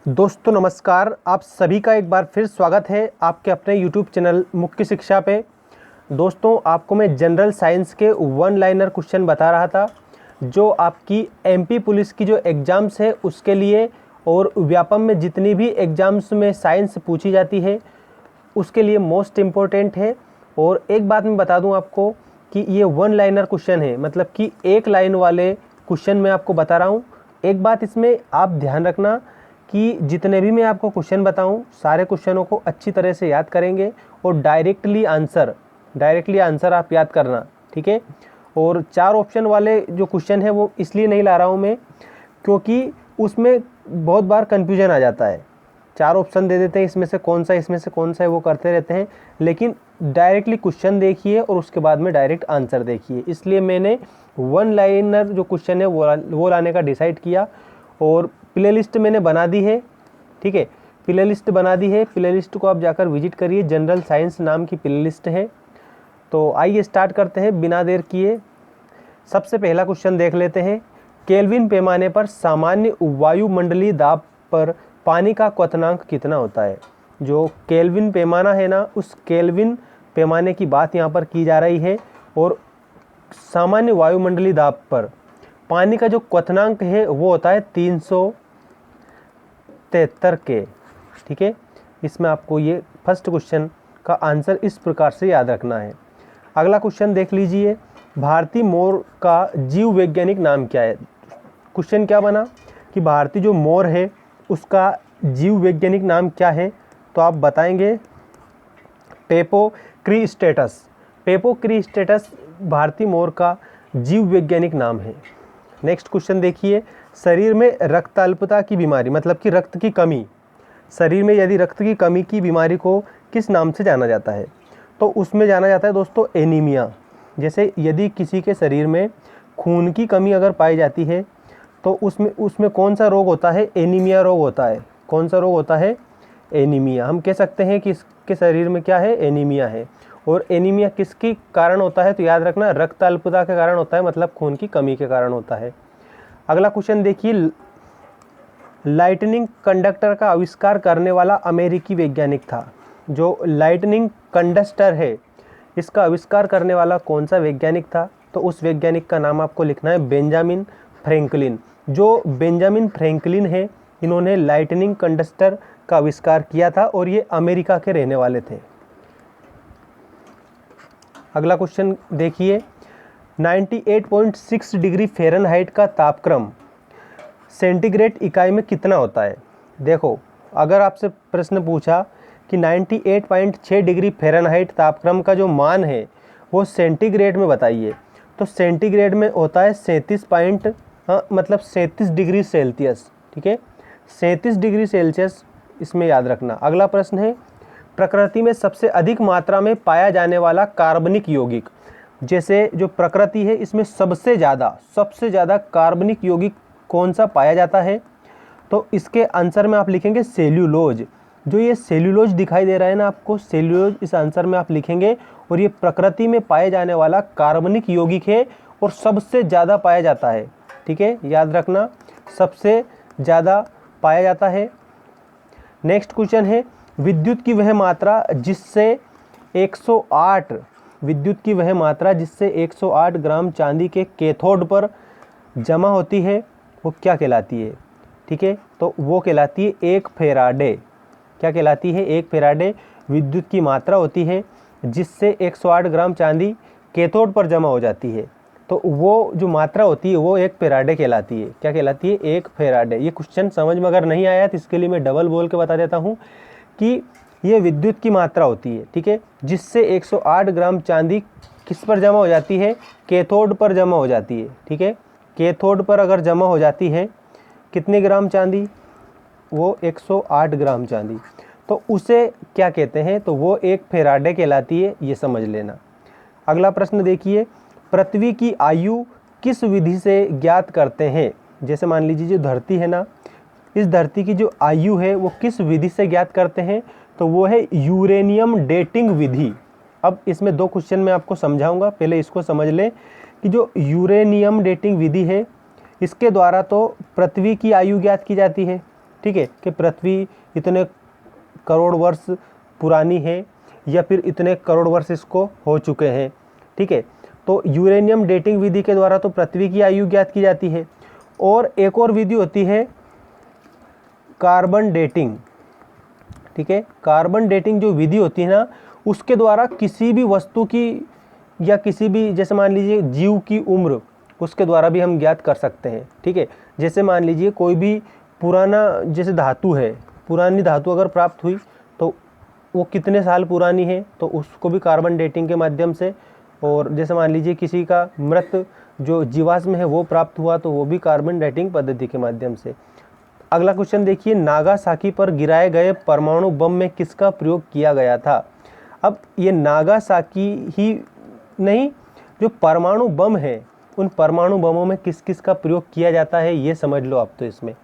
दोस्तों नमस्कार, आप सभी का एक बार फिर स्वागत है आपके अपने यूट्यूब चैनल मुख्य शिक्षा पे। दोस्तों आपको मैं जनरल साइंस के वन लाइनर क्वेश्चन बता रहा था जो आपकी एमपी पुलिस की जो एग्ज़ाम्स है उसके लिए और व्यापम में जितनी भी एग्ज़ाम्स में साइंस पूछी जाती है उसके लिए मोस्ट इम्पोर्टेंट है। और एक बात मैं बता दूं आपको कि ये वन लाइनर क्वेश्चन है, मतलब कि एक लाइन वाले क्वेश्चन मैं आपको बता रहा हूँ। एक बात इसमें आप ध्यान रखना कि जितने भी मैं आपको क्वेश्चन बताऊं सारे क्वेश्चनों को अच्छी तरह से याद करेंगे और डायरेक्टली आंसर आप याद करना, ठीक है। और 4 ऑप्शन वाले जो क्वेश्चन है वो इसलिए नहीं ला रहा हूं मैं क्योंकि उसमें बहुत बार कन्फ्यूजन आ जाता है। 4 ऑप्शन दे देते हैं, इसमें से कौन सा है वो करते रहते हैं, लेकिन डायरेक्टली क्वेश्चन देखिए और उसके बाद में डायरेक्ट आंसर देखिए। इसलिए मैंने वन लाइनर जो क्वेश्चन है वो लाने का डिसाइड किया और प्ले लिस्ट मैंने बना दी है, ठीक है। प्ले लिस्ट बना दी है, प्ले लिस्ट को आप जाकर विजिट करिए, जनरल साइंस नाम की प्ले लिस्ट है। तो आइए स्टार्ट करते हैं बिना देर किए। सबसे पहला क्वेश्चन देख लेते हैं। केल्विन पैमाने पर सामान्य वायुमंडलीय दाब पर पानी का क्वथनांक कितना होता है? जो केल्विन पैमाना है ना, उस केल्विन पैमाने की बात यहाँ पर की जा रही है और सामान्य वायुमंडलीय दाब पर पानी का जो क्वथनांक है वो होता है 373 के, ठीक है। इसमें आपको ये फर्स्ट क्वेश्चन का आंसर इस प्रकार से याद रखना है। अगला क्वेश्चन देख लीजिए। भारतीय मोर का जीव वैज्ञानिक नाम क्या है? क्वेश्चन क्या बना कि भारतीय जो मोर है उसका जीव वैज्ञानिक नाम क्या है? तो आप बताएंगे पेपोक्रिस्टेटस। पेपोक्रिस्टेटस भारतीय मोर का जीव वैज्ञानिक नाम है। नेक्स्ट क्वेश्चन देखिए। शरीर में रक्ताल्पता की बीमारी मतलब कि रक्त की कमी, शरीर में यदि रक्त की कमी की बीमारी को किस नाम से जाना जाता है? तो उसमें जाना जाता है दोस्तों एनीमिया। जैसे यदि किसी के शरीर में खून की कमी अगर पाई जाती है तो उसमें कौन सा रोग होता है? एनीमिया रोग होता है। कौन सा रोग होता है? एनीमिया। हम कह सकते हैं कि इसके शरीर में क्या है? एनीमिया है। और एनीमिया किसके कारण होता है? तो याद रखना रक्त अल्पता के कारण होता है, मतलब खून की कमी के कारण होता है। अगला क्वेश्चन देखिए। लाइटनिंग कंडक्टर का आविष्कार करने वाला अमेरिकी वैज्ञानिक था। जो लाइटनिंग कंडक्टर है इसका आविष्कार करने वाला कौन सा वैज्ञानिक था? तो उस वैज्ञानिक का नाम आपको लिखना है बेंजामिन फ्रैंकलिन। जो बेंजामिन फ्रैंकलिन है इन्होंने लाइटनिंग कंडक्टर का आविष्कार किया था और ये अमेरिका के रहने वाले थे। अगला क्वेश्चन देखिए। 98.6 डिग्री फ़ारेनहाइट का तापक्रम सेंटीग्रेड इकाई में कितना होता है? देखो, अगर आपसे प्रश्न पूछा कि 98.6 डिग्री फ़ारेनहाइट तापक्रम का जो मान है वो सेंटीग्रेड में बताइए, तो सेंटीग्रेड में होता है 37 डिग्री सेल्सियस, ठीक है। 37 डिग्री सेल्सियस इसमें याद रखना। अगला प्रश्न है। प्रकृति में सबसे अधिक मात्रा में पाया जाने वाला कार्बनिक यौगिक, जैसे जो प्रकृति है इसमें सबसे ज़्यादा कार्बनिक यौगिक कौन सा पाया जाता है? तो इसके आंसर में आप लिखेंगे सेल्यूलोज। जो ये सेल्यूलोज दिखाई दे रहा है ना आपको, सेल्यूलोज इस आंसर में आप लिखेंगे और ये प्रकृति में पाए जाने वाला कार्बनिक यौगिक है और सबसे ज़्यादा पाया जाता है, ठीक है। याद रखना सबसे ज़्यादा पाया जाता है। नेक्स्ट क्वेश्चन है। विद्युत की वह मात्रा जिससे 108 ग्राम चांदी के कैथोड पर जमा होती है वो क्या कहलाती है? ठीक है, तो वो कहलाती है 1 फेराडे। क्या कहलाती है? 1 फेराडे विद्युत की मात्रा होती है जिससे 108 ग्राम चांदी कैथोड पर जमा हो जाती है, तो वो जो मात्रा होती है वो 1 फेराडे कहलाती है। क्या कहलाती है? 1 फेराडे। ये क्वेश्चन समझ में अगर नहीं आया तो इसके लिए मैं डबल बोल के बता देता हूँ कि ये विद्युत की मात्रा होती है, ठीक है, जिससे 108 ग्राम चांदी किस पर जमा हो जाती है? कैथोड पर जमा हो जाती है, ठीक है। कैथोड पर अगर जमा हो जाती है कितने ग्राम चांदी? वो 108 ग्राम चांदी, तो उसे क्या कहते हैं? तो वो 1 फेराडे कहलाती है, ये समझ लेना। अगला प्रश्न देखिए। पृथ्वी की आयु किस विधि से ज्ञात करते हैं? जैसे मान लीजिए जो धरती है ना, इस धरती की जो आयु है वो किस विधि से ज्ञात करते हैं? तो वो है यूरेनियम डेटिंग विधि। अब इसमें 2 क्वेश्चन मैं आपको समझाऊंगा, पहले इसको समझ लें कि जो यूरेनियम डेटिंग विधि है इसके द्वारा तो पृथ्वी की आयु ज्ञात की जाती है, ठीक है, कि पृथ्वी इतने करोड़ वर्ष पुरानी है या फिर इतने करोड़ वर्ष इसको हो चुके हैं। ठीक है, तो यूरेनियम डेटिंग विधि के द्वारा तो पृथ्वी की आयु ज्ञात की जाती है। और एक और विधि होती है कार्बन डेटिंग। ठीक है, कार्बन डेटिंग जो विधि होती है ना, उसके द्वारा किसी भी वस्तु की या किसी भी, जैसे मान लीजिए जीव की उम्र, उसके द्वारा भी हम ज्ञात कर सकते हैं। ठीक है, जैसे मान लीजिए कोई भी पुराना जैसे धातु है, पुरानी धातु अगर प्राप्त हुई तो वो कितने साल पुरानी है, तो उसको भी कार्बन डेटिंग के माध्यम से। और जैसे मान लीजिए किसी का मृत जो जीवाश्म है वो प्राप्त हुआ, तो वो भी कार्बन डेटिंग पद्धति के माध्यम से। अगला क्वेश्चन देखिए, नागासाकी पर गिराए गए परमाणु बम में किसका प्रयोग किया गया था। अब ये नागासाकी ही नहीं, जो परमाणु बम है उन परमाणु बमों में किस किस का प्रयोग किया जाता है ये समझ लो आप। तो इसमें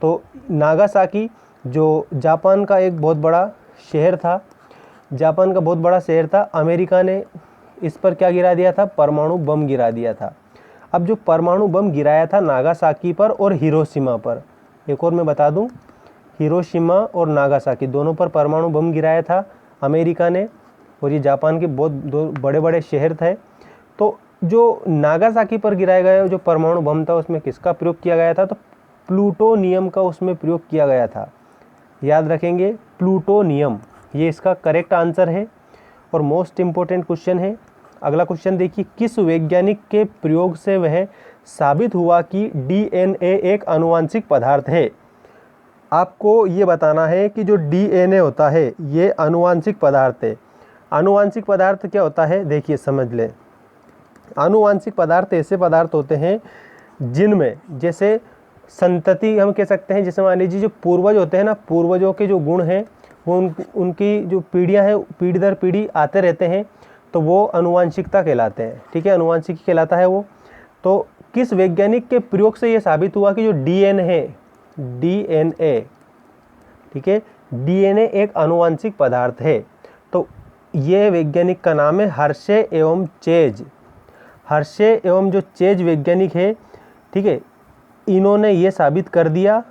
तो नागासाकी जो जापान का एक बहुत बड़ा शहर था, जापान का बहुत बड़ा शहर था, अमेरिका ने इस पर क्या गिरा दिया था, परमाणु बम गिरा दिया था। अब जो परमाणु बम गिराया था नागासाकी पर और हिरोशिमा पर, एक और मैं बता दूं, हिरोशिमा और नागासाकी दोनों पर परमाणु बम गिराया था अमेरिका ने, और ये जापान के बहुत दो बड़े बड़े शहर थे। तो जो नागासाकी पर गिराया गया जो परमाणु बम था उसमें किसका प्रयोग किया गया था, तो प्लूटोनियम का उसमें प्रयोग किया गया था। याद रखेंगे, प्लूटोनियम, ये इसका करेक्ट आंसर है और मोस्ट इम्पोर्टेंट क्वेश्चन है। अगला क्वेश्चन देखिए, किस वैज्ञानिक के प्रयोग से वह साबित हुआ कि डीएनए एक आनुवंशिक पदार्थ है। आपको ये बताना है कि जो डीएनए होता है ये आनुवंशिक पदार्थ है। आनुवंशिक पदार्थ क्या होता है, देखिए समझ लें। आनुवंशिक पदार्थ ऐसे पदार्थ होते हैं जिनमें जैसे संतति हम कह सकते हैं, जैसे मान लीजिए जो पूर्वज होते हैं ना, पूर्वजों के जो गुण हैं वो उनकी जो पीढ़ियां हैं पीढ़ी दर पीढ़ी आते रहते हैं, तो वो आनुवंशिकता कहलाते हैं। ठीक है, आनुवंशिकी कहलाता है वो। तो किस वैज्ञानिक के प्रयोग से ये साबित हुआ कि जो डीएनए है, डीएनए, ठीक है, डीएनए एक आनुवंशिक पदार्थ है। तो ये वैज्ञानिक का नाम है हर्शे एवं चेज। हर्शे एवं जो चेज वैज्ञानिक है, ठीक है, इन्होंने ये साबित कर दिया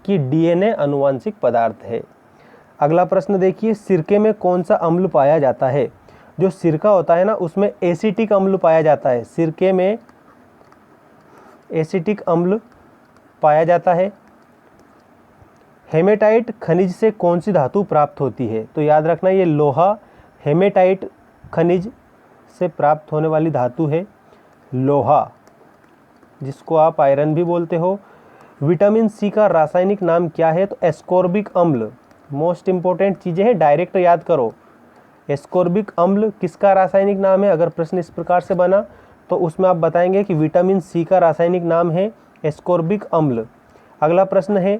कि डीएनए आनुवंशिक पदार्थ है। अगला प्रश्न देखिए, सिरके में कौन सा अम्ल पाया जाता है। जो सिरका होता है ना उसमें एसिटिक अम्ल पाया जाता है, सिरके में एसिटिक अम्ल पाया जाता है। हेमेटाइट खनिज से कौन सी धातु प्राप्त होती है, तो याद रखना ये लोहा हेमेटाइट खनिज से प्राप्त होने वाली धातु है लोहा, जिसको आप आयरन भी बोलते हो। विटामिन सी का रासायनिक नाम क्या है, तो एस्कॉर्बिक अम्ल। मोस्ट इंपॉर्टेंट चीज़ें हैं, डायरेक्ट याद करो। एस्कॉर्बिक अम्ल किसका रासायनिक नाम है, अगर प्रश्न इस प्रकार से बना तो उसमें आप बताएंगे कि विटामिन सी का रासायनिक नाम है एस्कॉर्बिक अम्ल। अगला प्रश्न है,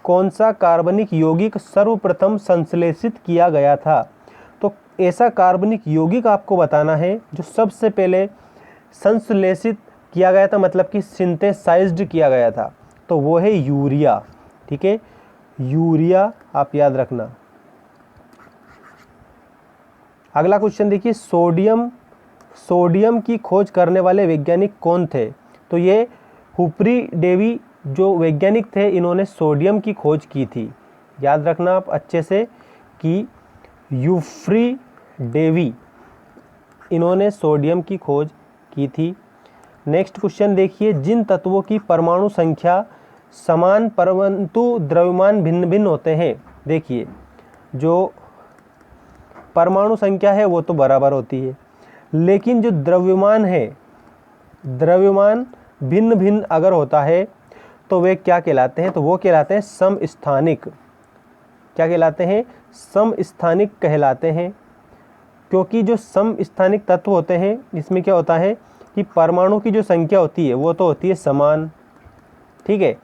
कौन सा कार्बनिक यौगिक सर्वप्रथम संश्लेषित किया गया था। तो ऐसा कार्बनिक यौगिक आपको बताना है जो सबसे पहले संश्लेषित किया गया था, मतलब कि सिंथेसाइज्ड किया गया था, तो वो है यूरिया। ठीक है, यूरिया आप याद रखना। अगला क्वेश्चन देखिए, सोडियम की खोज करने वाले वैज्ञानिक कौन थे, तो ये हुपरी डेवी जो वैज्ञानिक थे इन्होंने सोडियम की खोज की थी। याद रखना आप अच्छे से कि यूफ्री डेवी इन्होंने सोडियम की खोज की थी। नेक्स्ट क्वेश्चन देखिए, जिन तत्वों की परमाणु संख्या समान परंतु द्रव्यमान भिन्न भिन्न होते हैं। देखिए जो परमाणु संख्या है वो तो बराबर होती है, लेकिन जो द्रव्यमान है, द्रव्यमान भिन्न भिन्न अगर होता है तो वे क्या कहलाते हैं, तो वो कहलाते हैं समस्थानिक। क्या कहलाते हैं, समस्थानिक कहलाते हैं। क्योंकि जो समस्थानिक तत्व होते हैं इसमें क्या होता है कि परमाणु की जो संख्या होती है वो तो होती है समान, ठीक है,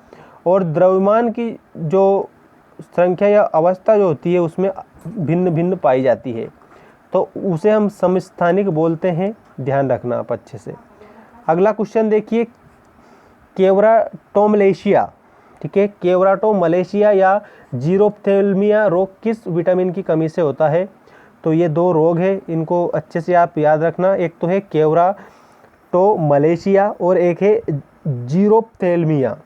और द्रव्यमान की जो संख्या या अवस्था जो होती है उसमें भिन्न भिन्न पाई जाती है, तो उसे हम समस्थानिक बोलते हैं। ध्यान रखना आप अच्छे से। अगला क्वेश्चन देखिए, केवराटोमलेशिया, ठीक है, केवराटोमलेशिया या जीरोप्थेल्मिया रोग किस विटामिन की कमी से होता है, तो ये दो रोग है, इनको अच्छे से आप याद रखना। एक तो है केवराटोमलेशिया और एक है जीरोप्थेल्मिया।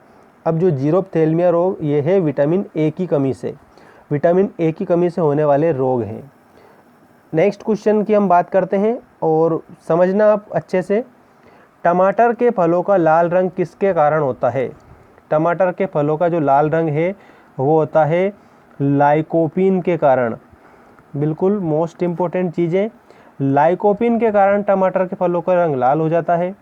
अब जो जीरोप्थेल्मिया रोग ये है विटामिन ए की कमी से, विटामिन ए की कमी से होने वाले रोग हैं। नेक्स्ट क्वेश्चन की हम बात करते हैं और समझना आप अच्छे से। टमाटर के फलों का लाल रंग किसके कारण होता है? टमाटर के फलों का जो लाल रंग है वो होता है लाइकोपीन के कारण। बिल्कुल मोस्ट इम्पोर्टेंट चीज़ें, लाइकोपीन के कारण टमाटर के फलों का रंग लाल हो जाता है।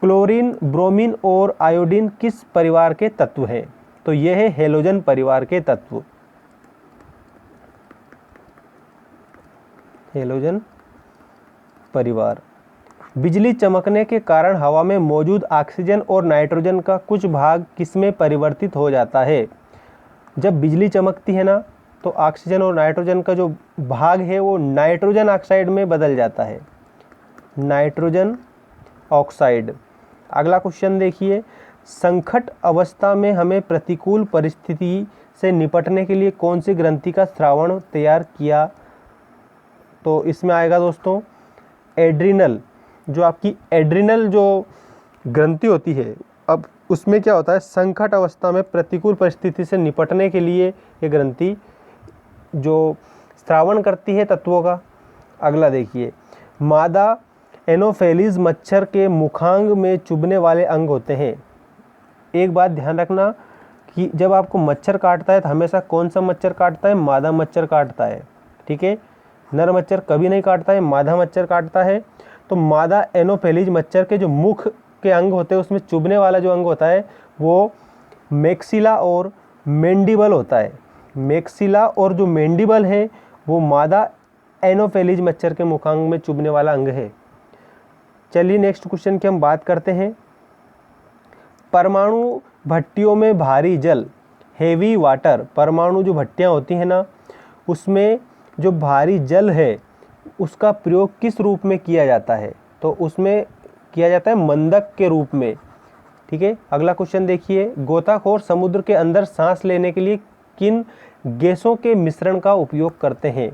क्लोरीन, ब्रोमीन और आयोडीन किस परिवार के तत्व हैं? तो यह है हेलोजन परिवार के तत्व। हेलोजन परिवार। बिजली चमकने के कारण हवा में मौजूद ऑक्सीजन और नाइट्रोजन का कुछ भाग किसमें परिवर्तित हो जाता है? जब बिजली चमकती है ना तो ऑक्सीजन और नाइट्रोजन का जो भाग है वो नाइट्रोजन ऑक्साइड में बदल जाता है, नाइट्रोजन ऑक्साइड। अगला क्वेश्चन देखिए, संकट अवस्था में हमें प्रतिकूल परिस्थिति से निपटने के लिए कौन सी ग्रंथि का स्रावण तैयार किया? तो इसमें आएगा दोस्तों एड्रिनल। जो आपकी एड्रिनल जो ग्रंथि होती है, अब उसमें क्या होता है, संकट अवस्था में प्रतिकूल परिस्थिति से निपटने के लिए ये ग्रंथि जो स्रावण करती है तत्वों का। अगला देखिए, मादा एनोफेलिस मच्छर के मुखांग में चुभने वाले अंग होते हैं। एक बात ध्यान रखना कि जब आपको मच्छर काटता है तो हमेशा कौन सा मच्छर काटता है? मादा मच्छर काटता है, ठीक है। नर मच्छर कभी नहीं काटता है, मादा मच्छर काटता है। तो मादा एनोफेलिस मच्छर के जो मुख के अंग होते हैं उसमें चुभने वाला जो अंग होता है वो मैक्सिला और मैंडिबल होता है। मैक्सिला और जो मैंडिबल है वो मादा एनोफेलिस मच्छर के मुखांग में चुभने वाला अंग है। चलिए नेक्स्ट क्वेश्चन की हम बात करते हैं। परमाणु भट्टियों में भारी जल, हेवी वाटर, परमाणु जो भट्टियाँ होती हैं ना उसमें जो भारी जल है उसका प्रयोग किस रूप में किया जाता है? तो उसमें किया जाता है मंदक के रूप में, ठीक है। अगला क्वेश्चन देखिए, गोताखोर समुद्र के अंदर सांस लेने के लिए किन गैसों के मिश्रण का उपयोग करते हैं?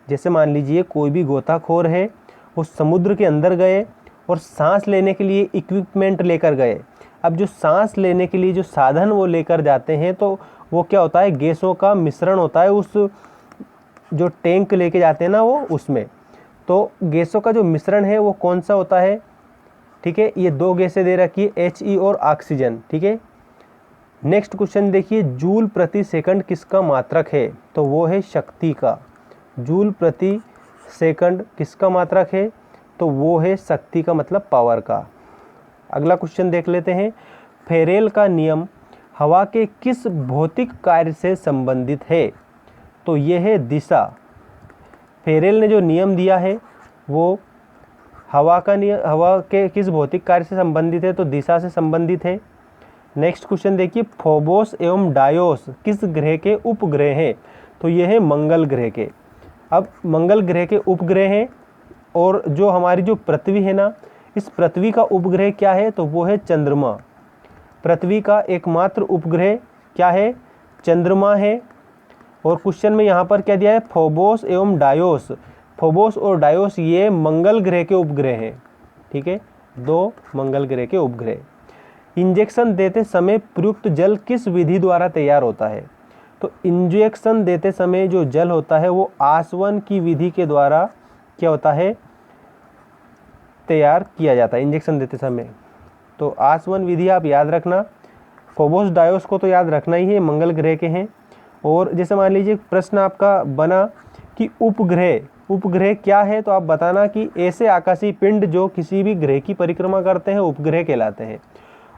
जैसे मान लीजिए कोई भी गोताखोर है वो समुद्र के अंदर गए और सांस लेने के लिए इक्विपमेंट लेकर गए। अब जो सांस लेने के लिए जो साधन वो लेकर जाते हैं तो वो क्या होता है, गैसों का मिश्रण होता है उस जो टैंक लेके जाते हैं ना वो उसमें। तो गैसों का जो मिश्रण है वो कौन सा होता है? ठीक है, ये दो गैसें दे रखी है, He और ऑक्सीजन, ठीक है। नेक्स्ट क्वेश्चन देखिए, जूल प्रति सेकंड किसका मात्रक है? तो वो है शक्ति का। जूल प्रति सेकंड किसका मात्रक है? तो वो है शक्ति का, मतलब पावर का। अगला क्वेश्चन देख लेते हैं, फेरेल का नियम हवा के किस भौतिक कार्य से संबंधित है? तो ये है दिशा। फेरेल ने जो नियम दिया है वो हवा का नियम, हवा के किस भौतिक कार्य से संबंधित है? तो दिशा से संबंधित है। नेक्स्ट क्वेश्चन देखिए, फोबोस एवं डायोस किस ग्रह के उपग्रह हैं? तो ये है मंगल ग्रह के। अब मंगल ग्रह के उपग्रह हैं और जो हमारी जो पृथ्वी है ना, इस पृथ्वी का उपग्रह क्या है? तो वो है चंद्रमा। पृथ्वी का एकमात्र उपग्रह क्या है? चंद्रमा है। और क्वेश्चन में यहाँ पर क्या दिया है? फोबोस एवं डायोस। फोबोस और डायोस ये मंगल ग्रह के उपग्रह हैं, ठीक है, दो मंगल ग्रह के उपग्रह। इंजेक्शन देते समय प्रयुक्त जल किस विधि द्वारा तैयार होता है? तो इंजेक्शन देते समय जो जल होता है वो आसवन की विधि के द्वारा क्या होता है, तैयार किया जाता है इंजेक्शन देते समय। तो आसवन विधि आप याद रखना। फोबोस डायोस को तो याद रखना ही है, मंगल ग्रह के हैं। और जैसे मान लीजिए प्रश्न आपका बना कि उपग्रह क्या है, तो आप बताना कि ऐसे आकाशीय पिंड जो किसी भी ग्रह की परिक्रमा करते हैं उपग्रह कहलाते हैं।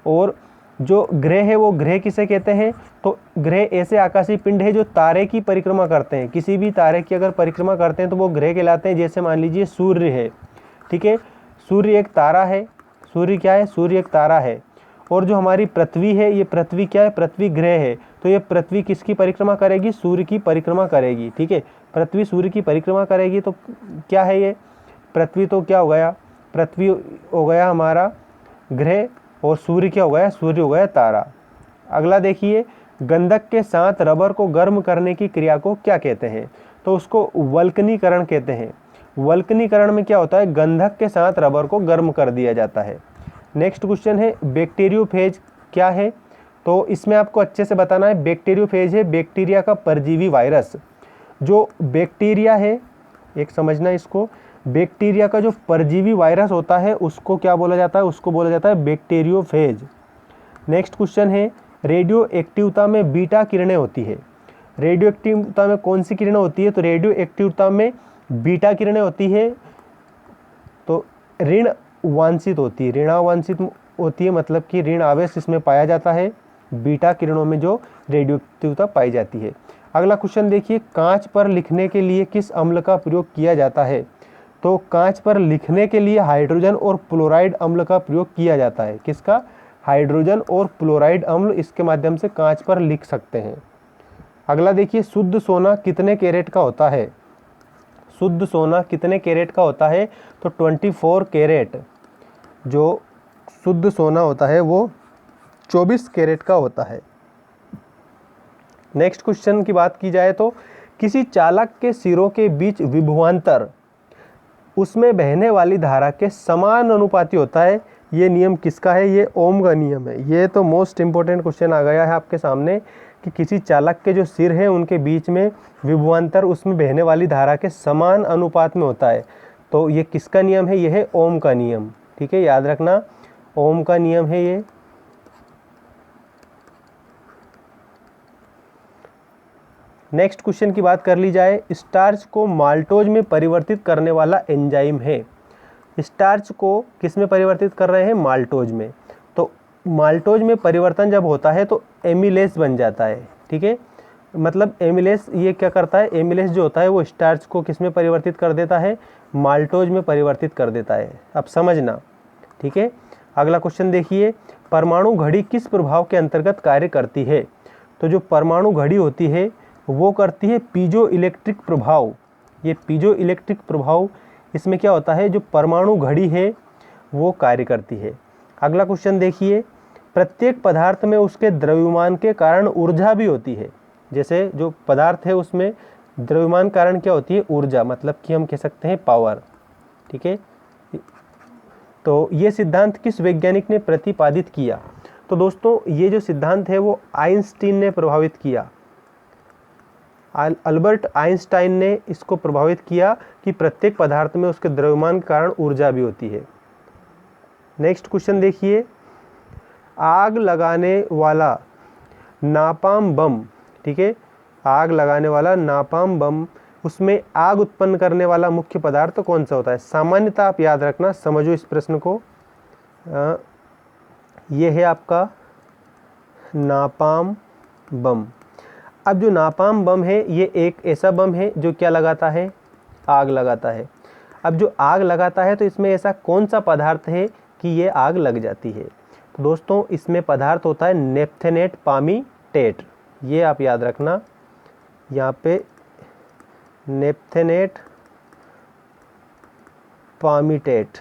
और जो ग्रह है वो ग्रह किसे कहते हैं? तो ग्रह ऐसे आकाशीय पिंड है जो तारे की परिक्रमा करते हैं। किसी भी तारे की अगर परिक्रमा करते हैं तो वो ग्रह कहलाते हैं। जैसे मान लीजिए सूर्य है, ठीक है, सूर्य एक तारा है। सूर्य क्या है? सूर्य एक तारा है। और जो हमारी पृथ्वी है, ये पृथ्वी क्या है? पृथ्वी ग्रह है। तो ये पृथ्वी किसकी परिक्रमा करेगी? सूर्य की परिक्रमा करेगी, ठीक है। पृथ्वी सूर्य की परिक्रमा करेगी तो क्या है ये? पृथ्वी तो क्या हो गया? पृथ्वी हो गया हमारा ग्रह और सूर्य क्या हो गया? सूर्य हो गया तारा। अगला देखिए, गंधक के साथ रबर को गर्म करने की क्रिया को क्या कहते हैं? तो उसको वल्कनीकरण कहते हैं। वल्कनीकरण में क्या होता है? गंधक के साथ रबर को गर्म कर दिया जाता है। नेक्स्ट क्वेश्चन है, बैक्टीरियोफेज क्या है? तो इसमें आपको अच्छे से बताना है, बैक्टीरियोफेज है बैक्टीरिया का परजीवी वायरस। जो बैक्टीरिया है, एक समझना इसको, बैक्टीरिया का जो परजीवी वायरस होता है उसको क्या बोला जाता है, उसको बोला जाता है बैक्टीरियोफेज। नेक्स्ट क्वेश्चन है, रेडियो एक्टिवता में बीटा किरणें होती है। रेडियो एक्टिवता में कौन सी किरणें होती है, तो रेडियो एक्टिवता में बीटा किरणें होती है, तो ऋण वांछित होती है, ऋणावांछित होती है, मतलब कि ऋण आवेश इसमें पाया जाता है बीटा किरणों में जो रेडियो एक्टिवता पाई जाती है। अगला क्वेश्चन देखिए, कांच पर लिखने के लिए किस अम्ल का प्रयोग किया जाता है, तो कांच पर लिखने के लिए हाइड्रोजन और फ्लोराइड अम्ल का प्रयोग किया जाता है। किसका, हाइड्रोजन और फ्लोराइड अम्ल, इसके माध्यम से कांच पर लिख सकते हैं। अगला देखिए, शुद्ध सोना कितने कैरेट का होता है, शुद्ध सोना कितने कैरेट का होता है, तो 24 कैरेट। जो शुद्ध सोना होता है वो 24 कैरेट का होता है। नेक्स्ट क्वेश्चन की बात की जाए तो, किसी चालक के सिरों के बीच विभवांतर उसमें बहने वाली धारा के समान अनुपाती होता है। ये नियम किसका है, ये ओम का नियम है। ये तो मोस्ट इंपॉर्टेंट क्वेश्चन आ गया है आपके सामने कि किसी चालक के जो सिर हैं उनके बीच में विभवांतर उसमें बहने वाली धारा के समान अनुपात में होता है। तो ये किसका नियम है, ये है ओम का नियम। ठीक है, याद रखना, ओम का नियम है ये। नेक्स्ट क्वेश्चन की बात कर ली जाए, स्टार्च को माल्टोज में परिवर्तित करने वाला एंजाइम है। स्टार्च को किस में परिवर्तित कर रहे हैं, माल्टोज में। तो माल्टोज में परिवर्तन जब होता है तो एमिलेस बन जाता है। ठीक है, मतलब एमिलेस ये क्या करता है, एमिलेस जो होता है वो स्टार्च को किस में परिवर्तित कर देता है, माल्टोज में परिवर्तित कर देता है। अब समझना, ठीक है। अगला क्वेश्चन देखिए, परमाणु घड़ी किस प्रभाव के अंतर्गत कार्य करती है, तो जो परमाणु घड़ी होती है वो करती है पीजो इलेक्ट्रिक प्रभाव। ये पीजो इलेक्ट्रिक प्रभाव, इसमें क्या होता है, जो परमाणु घड़ी है वो कार्य करती है। अगला क्वेश्चन देखिए, प्रत्येक पदार्थ में उसके द्रव्यमान के कारण ऊर्जा भी होती है। जैसे जो पदार्थ है उसमें द्रव्यमान कारण क्या होती है, ऊर्जा, मतलब कि हम कह सकते हैं पावर। ठीक है, तो ये सिद्धांत किस वैज्ञानिक ने प्रतिपादित किया, तो दोस्तों ये जो सिद्धांत है वो आइंस्टीन ने प्रभावित किया। अल्बर्ट आइंस्टाइन ने इसको प्रभावित किया कि प्रत्येक पदार्थ में उसके द्रव्यमान के कारण ऊर्जा भी होती है। नेक्स्ट क्वेश्चन देखिए, आग लगाने वाला नापाम बम, ठीक है, आग लगाने वाला नापाम बम, उसमें आग उत्पन्न करने वाला मुख्य पदार्थ कौन सा होता है। सामान्यतः आप याद रखना, समझो इस प्रश्न को, ये है आपका नापाम बम। अब जो नापाम बम है ये एक ऐसा बम है जो क्या लगाता है, आग लगाता है। अब जो आग लगाता है तो इसमें ऐसा कौन सा पदार्थ है कि ये आग लग जाती है, तो दोस्तों इसमें पदार्थ होता है नेप्थेनेट पामीटेट। ये आप याद रखना, यहाँ पे नेप्थेनेट पामीटेट,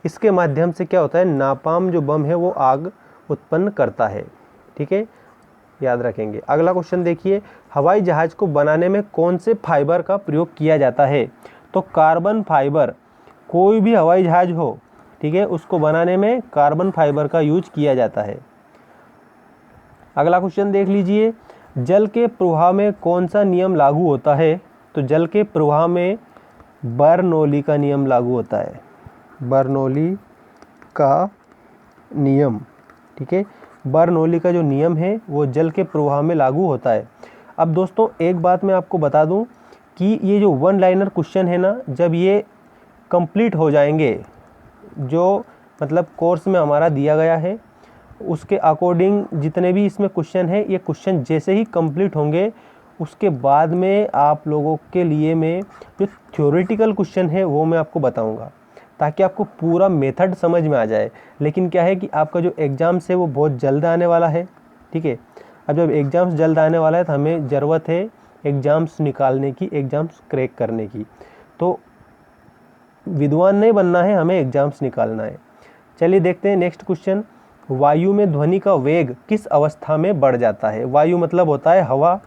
इसके माध्यम से क्या होता है, नापाम जो बम है वो आग उत्पन्न करता है। ठीक है, याद रखेंगे। अगला क्वेश्चन देखिए, हवाई जहाज को बनाने में कौन से फाइबर का प्रयोग किया जाता है, तो कार्बन फाइबर। कोई भी हवाई जहाज हो, ठीक है, उसको बनाने में कार्बन फाइबर का यूज किया जाता है। अगला क्वेश्चन देख लीजिए, जल के प्रवाह में कौन सा नियम लागू होता है, तो जल के प्रवाह में बर्नौली का नियम लागू होता है, बर्नौली का नियम। ठीक है, बर्नौली का जो नियम है वो जल के प्रवाह में लागू होता है। अब दोस्तों एक बात मैं आपको बता दूं कि ये जो वन लाइनर क्वेश्चन है ना, जब ये कंप्लीट हो जाएंगे, जो मतलब कोर्स में हमारा दिया गया है उसके अकॉर्डिंग जितने भी इसमें क्वेश्चन है, ये क्वेश्चन जैसे ही कंप्लीट होंगे उसके बाद में आप लोगों के लिए मैं जो थ्योरेटिकल क्वेश्चन है वो मैं आपको बताऊंगा, ताकि आपको पूरा मेथड समझ में आ जाए। लेकिन क्या है कि आपका जो एग्ज़ाम्स है वो बहुत जल्द आने वाला है। ठीक है, अब जब एग्ज़ाम्स जल्द आने वाला है तो हमें ज़रूरत है एग्ज़ाम्स निकालने की, एग्ज़ाम्स क्रैक करने की। तो विद्वान नहीं बनना है, हमें एग्ज़ाम्स निकालना है। चलिए देखते हैं नेक्स्ट क्वेश्चन, वायु में ध्वनि का वेग किस अवस्था में बढ़ जाता है। वायु मतलब होता है हवा,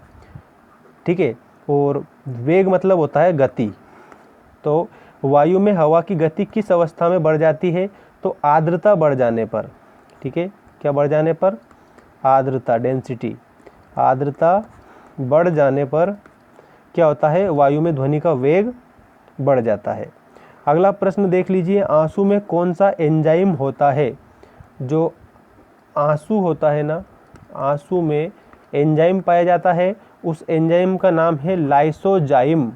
ठीक है, और वेग मतलब होता है गति। तो वायु में हवा की गति किस अवस्था में बढ़ जाती है, तो आर्द्रता बढ़ जाने पर। ठीक है, क्या बढ़ जाने पर, आर्द्रता, डेंसिटी। आर्द्रता बढ़ जाने पर क्या होता है, वायु में ध्वनि का वेग बढ़ जाता है। अगला प्रश्न देख लीजिए, आंसू में कौन सा एंजाइम होता है? जो आंसू होता है ना, आंसू में एंजाइम पाया जाता है, उस एंजाइम का नाम है लाइसोजाइम।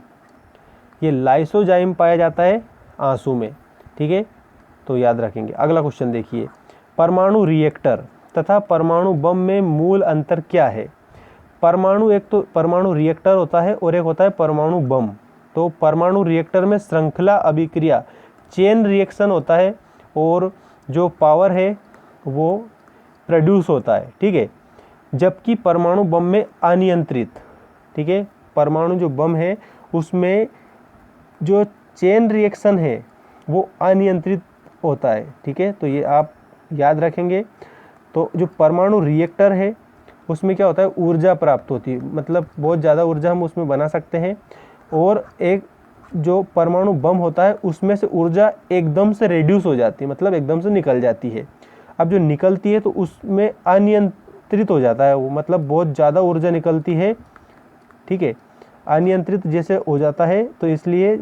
ये लाइसोजाइम पाया जाता है आंसू में, ठीक है, तो याद रखेंगे। अगला क्वेश्चन देखिए, परमाणु रिएक्टर तथा परमाणु बम में मूल अंतर क्या है? परमाणु, एक तो परमाणु रिएक्टर होता है और एक होता है परमाणु बम। तो परमाणु रिएक्टर में श्रृंखला अभिक्रिया, चेन रिएक्शन होता है, और जो पावर है वो प्रोड्यूस होता है, ठीक है। जबकि परमाणु बम में अनियंत्रित, ठीक है, परमाणु जो बम है उसमें जो चेन रिएक्शन है वो अनियंत्रित होता है, ठीक है, तो ये आप याद रखेंगे। तो जो परमाणु रिएक्टर है उसमें क्या होता है, ऊर्जा प्राप्त होती है, मतलब बहुत ज़्यादा ऊर्जा हम उसमें बना सकते हैं। और एक जो परमाणु बम होता है उसमें से ऊर्जा एकदम से रिड्यूस हो जाती है, मतलब एकदम से निकल जाती है। अब जो निकलती है तो उसमें अनियंत्रित हो जाता है वो, मतलब बहुत ज़्यादा ऊर्जा निकलती है, ठीक है, अनियंत्रित जैसे हो जाता है। तो इसलिए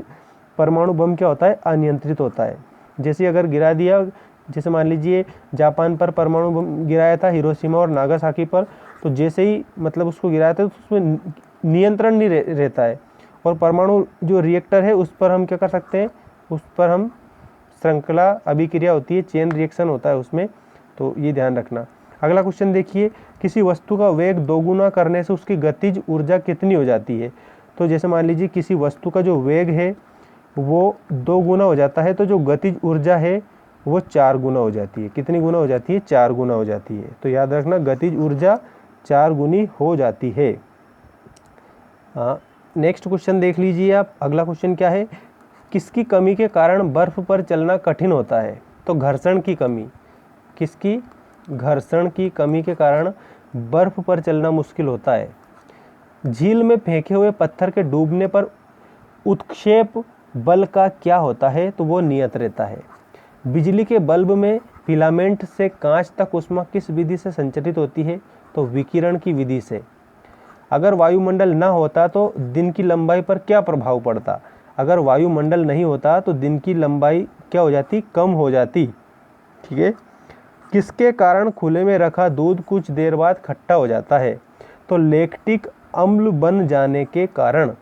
परमाणु बम क्या होता है, अनियंत्रित होता है। जैसे अगर गिरा दिया, जैसे मान लीजिए जापान पर परमाणु बम गिराया था, हिरोशिमा और नागासाकी पर, तो जैसे ही मतलब उसको गिराया था तो उसमें नियंत्रण नहीं रहता है। और परमाणु जो रिएक्टर है उस पर हम क्या कर सकते हैं, उस पर हम श्रृंखला अभिक्रिया होती है, चेन रिएक्शन होता है उसमें, तो ये ध्यान रखना। अगला क्वेश्चन देखिए, किसी वस्तु का वेग दोगुना करने से उसकी गतिज ऊर्जा कितनी हो जाती है? तो जैसे मान लीजिए किसी वस्तु का जो वेग है वो 2 गुना हो जाता है, तो जो गतिज ऊर्जा है वो 4 गुना हो जाती है। कितनी गुना हो जाती है? 4 गुना हो जाती है। तो याद रखना, गतिज ऊर्जा 4 गुनी हो जाती है। हाँ, नेक्स्ट क्वेश्चन देख लीजिए आप। अगला क्वेश्चन क्या है, किसकी कमी के कारण बर्फ पर चलना कठिन होता है? तो घर्षण की कमी। किसकी? घर्षण की कमी के कारण बर्फ पर चलना मुश्किल होता है। झील में फेंके हुए पत्थर के डूबने पर उत्क्षेप बल का क्या होता है? तो वो नियत रहता है। बिजली के बल्ब में फिलामेंट से कांच तक ऊष्मा किस विधि से संचरित होती है? तो विकिरण की विधि से। अगर वायुमंडल ना होता तो दिन की लंबाई पर क्या प्रभाव पड़ता? अगर वायुमंडल नहीं होता तो दिन की लंबाई क्या हो जाती? कम हो जाती, ठीक है। किसके कारण खुले में रखा दूध कुछ देर बाद खट्टा हो जाता है? तो लैक्टिक अम्ल बन जाने के कारण।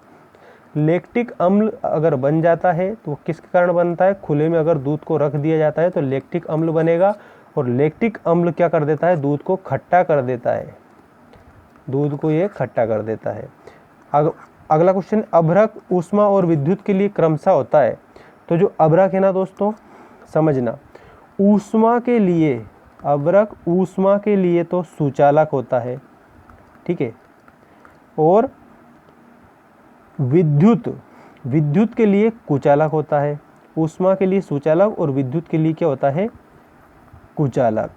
लैक्टिक अम्ल अगर बन जाता है तो किसके कारण बनता है? खुले में अगर दूध को रख दिया जाता है तो लैक्टिक अम्ल बनेगा, और लैक्टिक अम्ल क्या कर देता है? दूध को खट्टा कर देता है, दूध को ये खट्टा कर देता है। अगला क्वेश्चन, अभ्रक ऊष्मा और विद्युत के लिए क्रमशः होता है। तो जो अभ्रक है ना दोस्तों, समझना, ऊष्मा के लिए, अभ्रक ऊष्मा के लिए तो सुचालक होता है, ठीक है, और विद्युत के लिए कुचालक होता है। ऊष्मा के लिए सुचालक और विद्युत के लिए क्या होता है? कुचालक।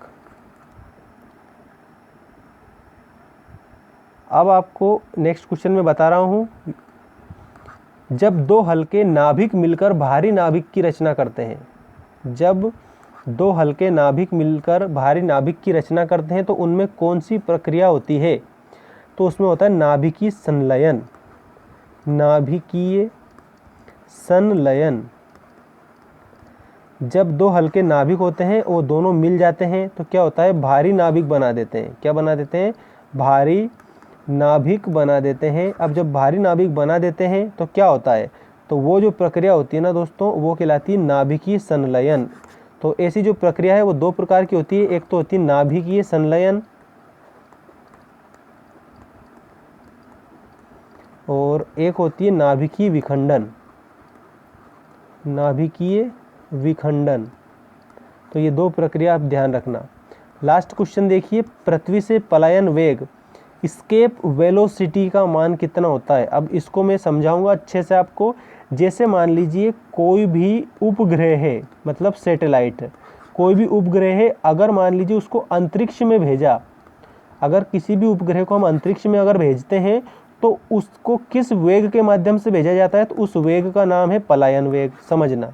अब आपको नेक्स्ट क्वेश्चन में बता रहा हूं, जब 2 हल्के नाभिक मिलकर भारी नाभिक की रचना करते हैं, जब 2 हल्के नाभिक मिलकर भारी नाभिक की रचना करते हैं तो उनमें कौन सी प्रक्रिया होती है? तो उसमें होता है नाभिकीय संलयन। नाभिकीय संलयन। जब 2 हल्के नाभिक होते हैं वो दोनों मिल जाते हैं तो क्या होता है? भारी नाभिक बना देते हैं। क्या बना देते हैं? भारी नाभिक बना देते हैं। अब जब भारी नाभिक बना देते हैं तो क्या होता है? तो वो जो प्रक्रिया होती है ना दोस्तों, वो कहलाती है नाभिकीय संलयन। तो ऐसी जो प्रक्रिया है वो 2 प्रकार की होती है। एक तो होती है नाभिकीय संलयन और एक होती है नाभिकीय विखंडन। नाभिकीय विखंडन। तो ये 2 प्रक्रिया आप ध्यान रखना। लास्ट क्वेश्चन देखिए, पृथ्वी से पलायन वेग, एस्केप वेलोसिटी का मान कितना होता है? अब इसको मैं समझाऊंगा अच्छे से आपको। जैसे मान लीजिए कोई भी उपग्रह है, मतलब सैटेलाइट, कोई भी उपग्रह है, अगर मान लीजिए उसको अंतरिक्ष में भेजा, अगर किसी भी उपग्रह को हम अंतरिक्ष में अगर भेजते हैं तो उसको किस वेग के माध्यम से भेजा जाता है? तो उस वेग का नाम है पलायन वेग। समझना,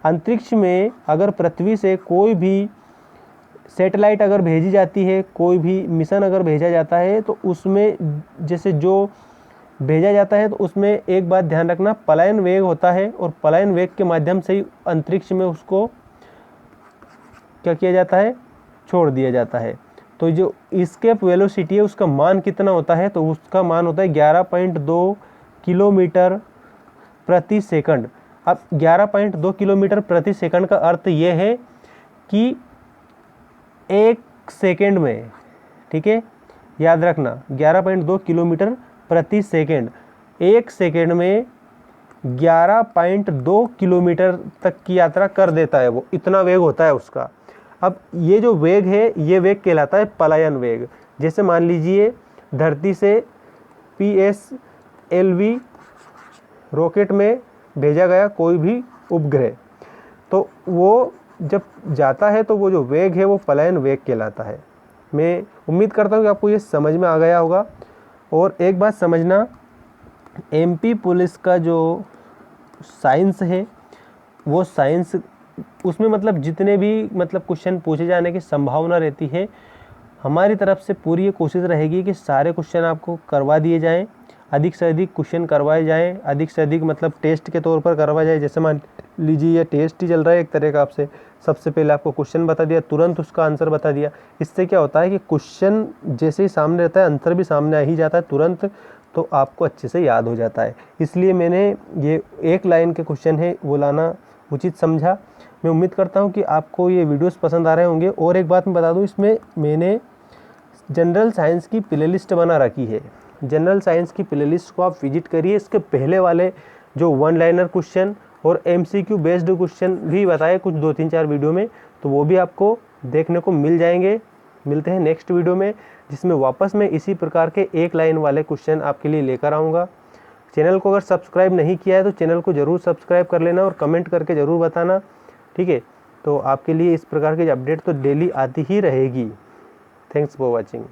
अंतरिक्ष में अगर पृथ्वी से कोई भी सैटेलाइट अगर भेजी जाती है, कोई भी मिशन अगर भेजा जाता है, तो उसमें जैसे जो भेजा जाता है तो उसमें एक बात ध्यान रखना, पलायन वेग होता है और पलायन वेग के माध्यम से ही अंतरिक्ष में उसको क्या किया जाता है, छोड़ दिया जाता है। तो जो एस्केप वेलोसिटी है उसका मान कितना होता है, तो उसका मान होता है 11.2 किलोमीटर प्रति सेकंड। अब 11.2 किलोमीटर प्रति सेकंड का अर्थ ये है कि एक सेकंड में, ठीक है, याद रखना 11.2 किलोमीटर प्रति सेकंड, एक सेकंड में 11.2 किलोमीटर तक की यात्रा कर देता है वो, इतना वेग होता है उसका। अब ये जो वेग है, ये वेग कहलाता है पलायन वेग। जैसे मान लीजिए धरती से PSLV रॉकेट में भेजा गया कोई भी उपग्रह, तो वो जब जाता है तो वो जो वेग है वो पलायन वेग कहलाता है। मैं उम्मीद करता हूँ कि आपको ये समझ में आ गया होगा। और एक बात समझना, MP पुलिस का जो साइंस है वो साइंस, उसमें मतलब जितने भी मतलब क्वेश्चन पूछे जाने की संभावना रहती है, हमारी तरफ से पूरी ये कोशिश रहेगी कि सारे क्वेश्चन आपको करवा दिए जाएं, अधिक से अधिक क्वेश्चन करवाए जाएं, अधिक से अधिक मतलब टेस्ट के तौर पर करवाया जाए। जैसे मान लीजिए ये टेस्ट ही चल रहा है एक तरह का, आपसे सबसे पहले आपको क्वेश्चन बता दिया, तुरंत उसका आंसर बता दिया। इससे क्या होता है कि क्वेश्चन जैसे ही सामने रहता है आंसर भी सामने आ ही जाता है तुरंत, तो आपको अच्छे से याद हो जाता है। इसलिए मैंने ये एक लाइन के क्वेश्चन है वो लाना उचित समझा। मैं उम्मीद करता हूँ कि आपको ये वीडियोस पसंद आ रहे होंगे। और एक बात मैं बता दूँ, इसमें मैंने जनरल साइंस की प्लेलिस्ट बना रखी है। जनरल साइंस की प्लेलिस्ट को आप विजिट करिए। इसके पहले वाले जो वन लाइनर क्वेश्चन और MCQ बेस्ड क्वेश्चन भी बताए कुछ 2-3-4 वीडियो में, तो वो भी आपको देखने को मिल जाएंगे। मिलते हैं नेक्स्ट वीडियो में, जिसमें वापस मैं इसी प्रकार के एक लाइन वाले क्वेश्चन आपके लिए लेकर आऊँगा। चैनल को अगर सब्सक्राइब नहीं किया है तो चैनल को ज़रूर सब्सक्राइब कर लेना और कमेंट करके ज़रूर बताना, ठीक है। तो आपके लिए इस प्रकार की अपडेट तो डेली आती ही रहेगी। Thanks for watching.